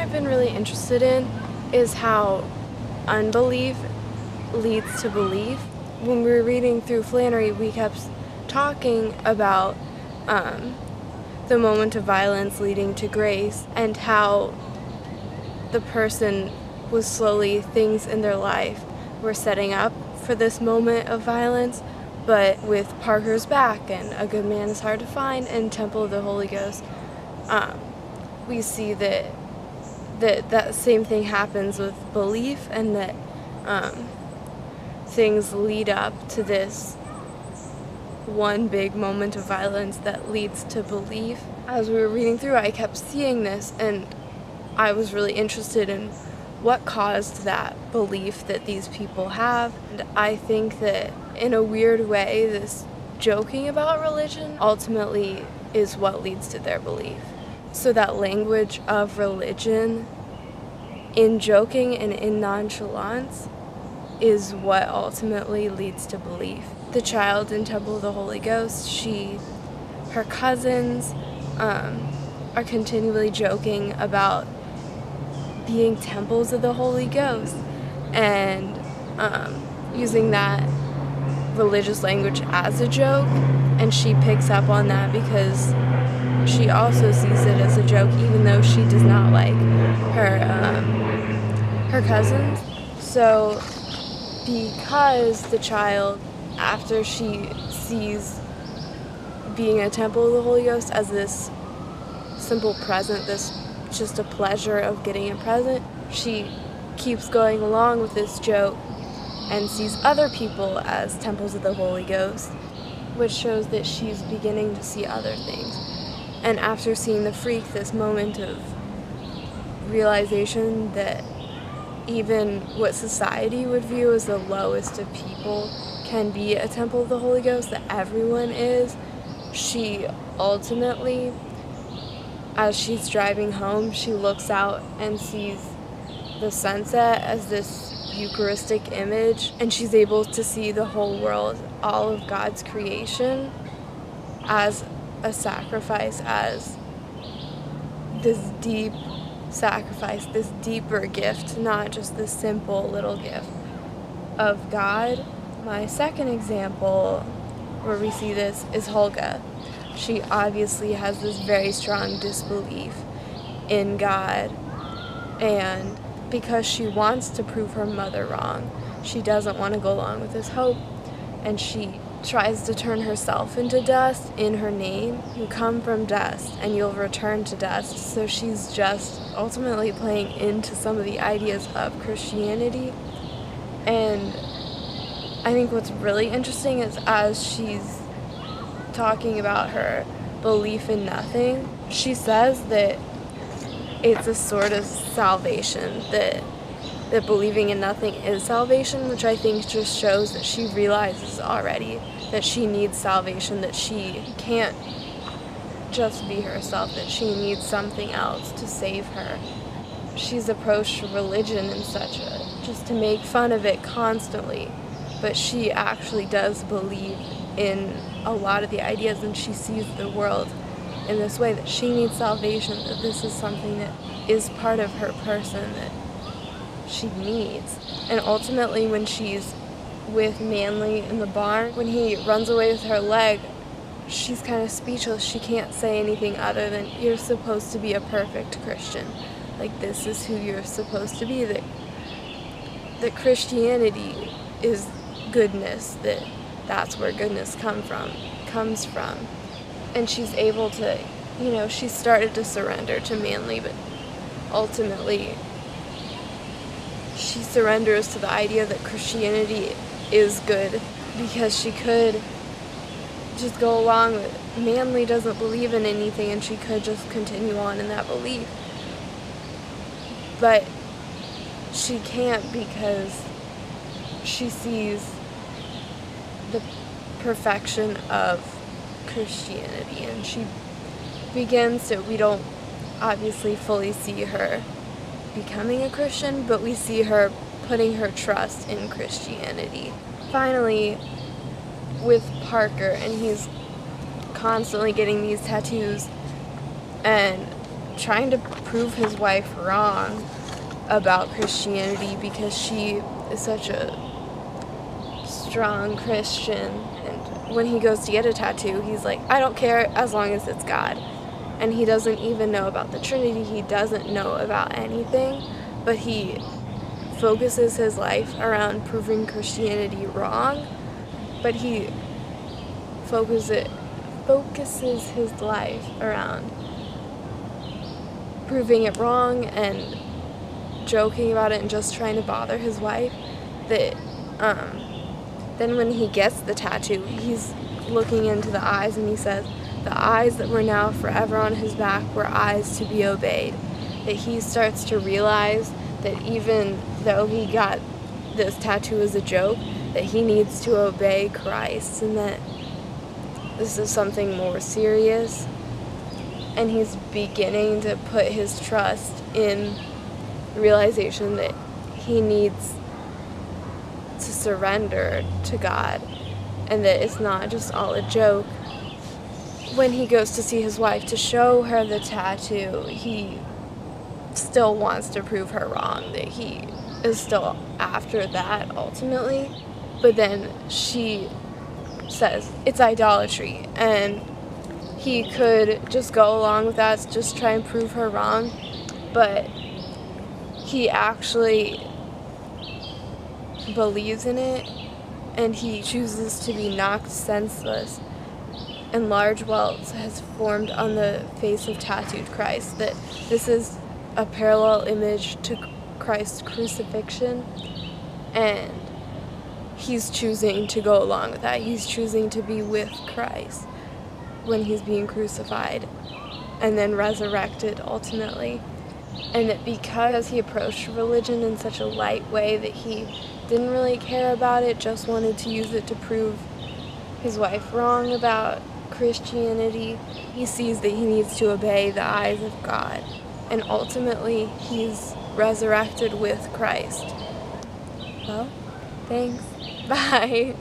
I've been really interested in is how unbelief leads to belief. When we were reading through Flannery, we kept talking about the moment of violence leading to grace and how the person was slowly, things in their life were setting up for this moment of violence, but with Parker's back and A Good Man is Hard to Find and Temple of the Holy Ghost, we see that same thing happens with belief, and that things lead up to this one big moment of violence that leads to belief. As we were reading through, I kept seeing this, and I was really interested in what caused that belief that these people have. And I think that in a weird way, this joking about religion ultimately is what leads to their belief. So that language of religion in joking and in nonchalance is what ultimately leads to belief. The child in Temple of the Holy Ghost, her cousins are continually joking about being temples of the Holy Ghost and using that religious language as a joke, and she picks up on that because she also sees it as a joke, even though she does not like her cousins. So because the child, after she sees being a temple of the Holy Ghost as this simple present, this just a pleasure of getting a present, she keeps going along with this joke and sees other people as temples of the Holy Ghost, which shows that she's beginning to see other things. And after seeing the freak, this moment of realization that even what society would view as the lowest of people can be a temple of the Holy Ghost, that everyone is, she ultimately, as she's driving home, she looks out and sees the sunset as this Eucharistic image, and she's able to see the whole world, all of God's creation, as a sacrifice, as this deep sacrifice, this deeper gift, not just this simple little gift of God. My second example where we see this is Holga. She obviously has this very strong disbelief in God, and because she wants to prove her mother wrong, she doesn't want to go along with this hope, and she tries to turn herself into dust in her name. You come from dust and you'll return to dust. So she's just ultimately playing into some of the ideas of Christianity. And I think what's really interesting is, as she's talking about her belief in nothing, she says that it's a sort of salvation, that believing in nothing is salvation, which I think just shows that she realizes already that she needs salvation, that she can't just be herself, that she needs something else to save her. She's approached religion in such just to make fun of it constantly, but she actually does believe in a lot of the ideas, and she sees the world in this way, that she needs salvation, that this is something that is part of her person that she needs. And ultimately, when she's with Manly in the barn, when he runs away with her leg, she's kind of speechless. She can't say anything other than, you're supposed to be a perfect Christian. Like, this is who you're supposed to be, that Christianity is goodness, that's where goodness comes from. And she's able to, she started to surrender to Manly, but ultimately she surrenders to the idea that Christianity is good, because she could just go along with it. Manly doesn't believe in anything, and she could just continue on in that belief. But she can't, because she sees the perfection of Christianity, and she begins to, we don't obviously fully see her becoming a Christian, but we see her putting her trust in Christianity. Finally, with Parker, and he's constantly getting these tattoos, and trying to prove his wife wrong about Christianity because she is such a strong Christian. And when he goes to get a tattoo, he's like, I don't care as long as it's God. And he doesn't even know about the Trinity. He doesn't know about anything, but he focuses his life around proving Christianity wrong, but he focuses his life around proving it wrong and joking about it and just trying to bother his wife. That then when he gets the tattoo, he's looking into the eyes and he says, the eyes that were now forever on his back were eyes to be obeyed. That he starts to realize that even though he got this tattoo as a joke, that he needs to obey Christ and that this is something more serious. And he's beginning to put his trust in the realization that he needs to surrender to God and that it's not just all a joke. When he goes to see his wife to show her the tattoo, he still wants to prove her wrong, that he is still after that ultimately. But then she says it's idolatry, and he could just go along with that, just try and prove her wrong, but he actually believes in it, and he chooses to be knocked senseless, and large welts has formed on the face of tattooed Christ. That this is a parallel image to Christ's crucifixion, and he's choosing to go along with that. He's choosing to be with Christ when he's being crucified and then resurrected ultimately. And that because he approached religion in such a light way, that he didn't really care about it, just wanted to use it to prove his wife wrong about Christianity, he sees that he needs to obey the eyes of God. And ultimately, he's resurrected with Christ. Well, thanks. Bye.